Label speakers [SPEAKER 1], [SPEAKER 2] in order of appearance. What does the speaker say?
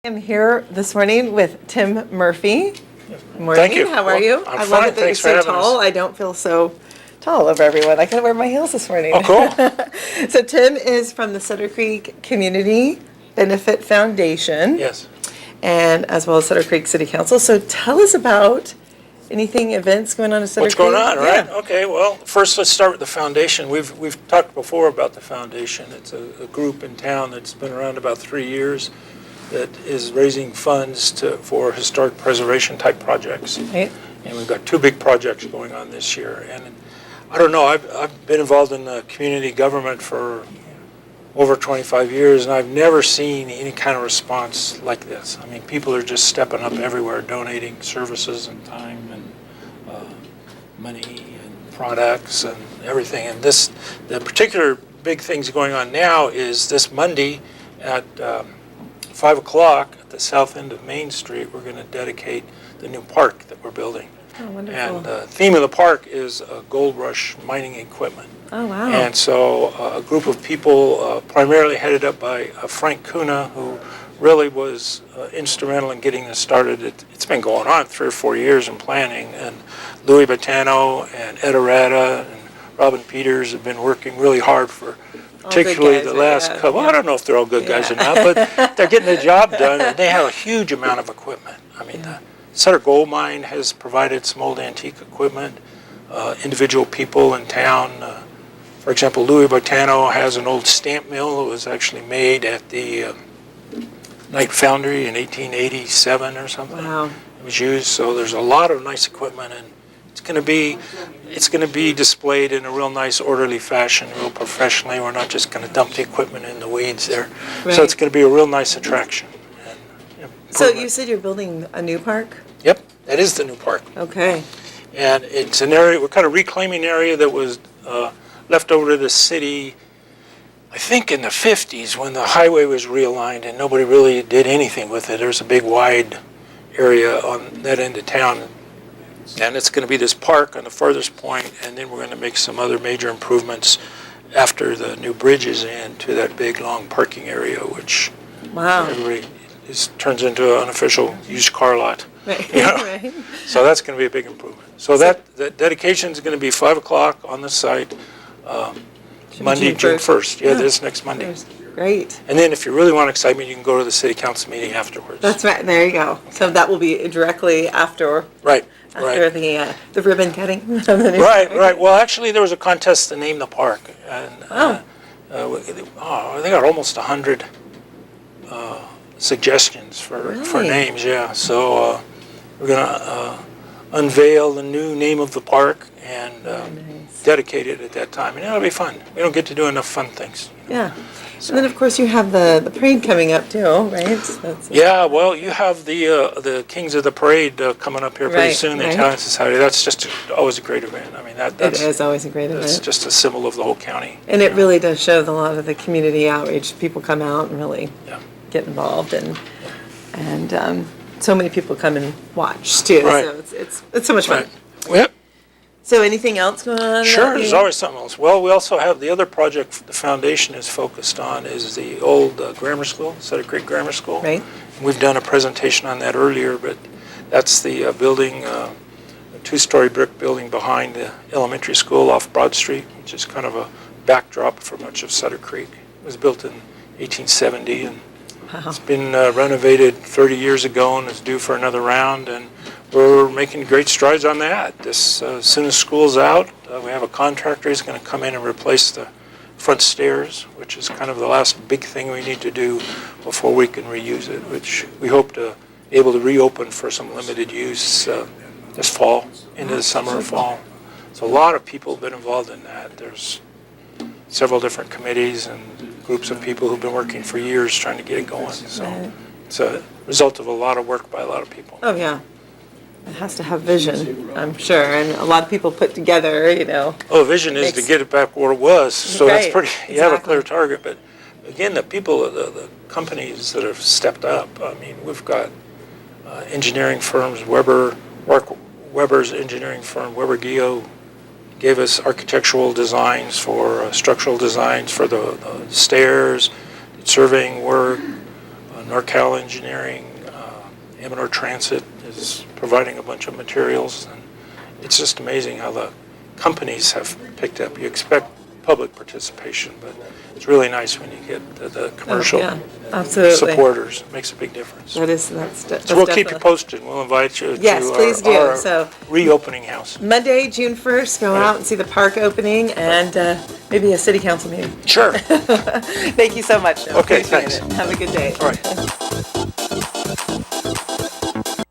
[SPEAKER 1] I'm here this morning with Tim Murphy. Morning.
[SPEAKER 2] Thank you.
[SPEAKER 1] How are you?
[SPEAKER 2] I'm
[SPEAKER 1] I
[SPEAKER 2] fine.
[SPEAKER 1] love it that
[SPEAKER 2] Thanks
[SPEAKER 1] you're
[SPEAKER 2] for
[SPEAKER 1] so
[SPEAKER 2] having
[SPEAKER 1] tall.
[SPEAKER 2] us.
[SPEAKER 1] I don't feel so tall over everyone. I can wear my heels this morning.
[SPEAKER 2] Oh, cool.
[SPEAKER 1] So Tim is from the Sutter Creek Community Benefit Foundation.
[SPEAKER 2] Yes.
[SPEAKER 1] And as well as Sutter Creek City Council. So tell us about anything, events going on in Sutter
[SPEAKER 2] What's
[SPEAKER 1] Creek.
[SPEAKER 2] going on, right?
[SPEAKER 1] Yeah.
[SPEAKER 2] Okay, well, first let's start with the foundation. We've talked before about the foundation. It's a group in town that's been around about 3 years that is raising funds for historic preservation type projects.
[SPEAKER 1] Right.
[SPEAKER 2] And we've got 2 big projects going on this year. And I don't know, I've been involved in community government for over 25 years, and I've never seen any kind of response like this. I mean, people are just stepping up everywhere, donating services and time and money and products and everything. And the particular big things going on now is this Monday at 5 o'clock at the south end of Main Street, we're going to dedicate the new park that we're building.
[SPEAKER 1] Oh, wonderful.
[SPEAKER 2] And the theme of the park is gold rush mining equipment.
[SPEAKER 1] Oh, wow.
[SPEAKER 2] And so a group of people, primarily headed up by Frank Kuna, who really was instrumental in getting this started. It's been going on 3 or 4 years in planning. And Louis Bottano and Ed Arata and Robin Peters have been working really hard for particularly the last couple. I don't know if they're all good guys or not, but they're getting the job done, and they have a huge amount of equipment. I mean, the Sutter Gold Mine has provided some old antique equipment. Individual people in town, for example, Louis Bottano has an old stamp mill that was actually made at the Knight Foundry in 1887 or something.
[SPEAKER 1] Wow.
[SPEAKER 2] It was used, so there's a lot of nice equipment, and it's going to be displayed in a real nice, orderly fashion, real professionally. We're not just going to dump the equipment in the weeds there.
[SPEAKER 1] Right.
[SPEAKER 2] So it's going to be a real nice attraction. And,
[SPEAKER 1] So you said you're building a new park?
[SPEAKER 2] Yep, that is the new park.
[SPEAKER 1] Okay.
[SPEAKER 2] And it's an area, we're kind of reclaiming an area that was left over to the city, I think in the 50s when the highway was realigned and nobody really did anything with it. There's a big wide area on that end of town. And it's going to be this park on the furthest point, and then we're going to make some other major improvements after the new bridge is in to that big long parking area, which everybody turns into an unofficial used car lot.
[SPEAKER 1] Right.
[SPEAKER 2] You know?
[SPEAKER 1] Right.
[SPEAKER 2] So that's going to be a big improvement. So that dedication is going to be 5 o'clock on the site, Monday, June 1st. Yeah, this next Monday.
[SPEAKER 1] Great.
[SPEAKER 2] And then if you really want excitement, you can go to the city council meeting afterwards.
[SPEAKER 1] That's right. There you go. So that will be directly after the ribbon cutting.
[SPEAKER 2] Right. Well, actually, there was a contest to name the park, and they got almost 100 suggestions for names. Yeah. So we're gonna unveil the new name of the park and dedicate it at that time, and it'll be fun. We don't get to do enough fun things.
[SPEAKER 1] Yeah. And then, of course, you have the parade coming up, too, right?
[SPEAKER 2] Yeah, well, you have the Kings of the Parade coming up here pretty soon, the Italian Society. That's just always a great event. I mean,
[SPEAKER 1] it is always a great event.
[SPEAKER 2] It's just a symbol of the whole county.
[SPEAKER 1] And it really does show a lot of the community outreach. People come out and really get involved, and so many people come and watch, too.
[SPEAKER 2] Right.
[SPEAKER 1] So it's so much fun.
[SPEAKER 2] Right. Yep.
[SPEAKER 1] So anything else going on?
[SPEAKER 2] Sure, there's always something else. Well, we also have the other project the foundation is focused on is the old grammar school, Sutter Creek Grammar School.
[SPEAKER 1] Right.
[SPEAKER 2] And we've done a presentation on that earlier, but that's the building, a 2-story brick building behind the elementary school off Broad Street, which is kind of a backdrop for much of Sutter Creek. It was built in 1870, and it's been renovated 30 years ago and is due for another round, and we're making great strides on that. As soon as school's out, we have a contractor who's going to come in and replace the front stairs, which is kind of the last big thing we need to do before we can reuse it, which we hope to be able to reopen for some limited use this fall, into the summer or fall. So a lot of people have been involved in that. There's several different committees and groups of people who've been working for years trying to get it going. So it's a result of a lot of work by a lot of people.
[SPEAKER 1] Oh, yeah. It has to have vision, I'm sure, and a lot of people put together,
[SPEAKER 2] Oh, vision is to get it back where it was, so that's pretty, you have a clear target, but again, the people, the companies that have stepped up, I mean, we've got engineering firms, Weber's engineering firm, Weber Geo, gave us architectural designs for structural designs for the stairs, surveying work, NorCal Engineering, M&R Transit is providing a bunch of materials, and it's just amazing how the companies have picked up. You expect public participation, but it's really nice when you get the commercial
[SPEAKER 1] Yeah, absolutely.
[SPEAKER 2] supporters. It makes a big difference.
[SPEAKER 1] That's
[SPEAKER 2] So we'll keep you
[SPEAKER 1] definitely-
[SPEAKER 2] posted. We'll invite you
[SPEAKER 1] Yes,
[SPEAKER 2] to
[SPEAKER 1] please do.
[SPEAKER 2] our
[SPEAKER 1] So-
[SPEAKER 2] reopening house.
[SPEAKER 1] Monday, June 1st, go
[SPEAKER 2] Right.
[SPEAKER 1] out and see the park opening and maybe a city council meeting.
[SPEAKER 2] Sure.
[SPEAKER 1] Thank you so much, Joe.
[SPEAKER 2] Okay,
[SPEAKER 1] Appreciate
[SPEAKER 2] thanks.
[SPEAKER 1] it. Have a good day.
[SPEAKER 2] All right.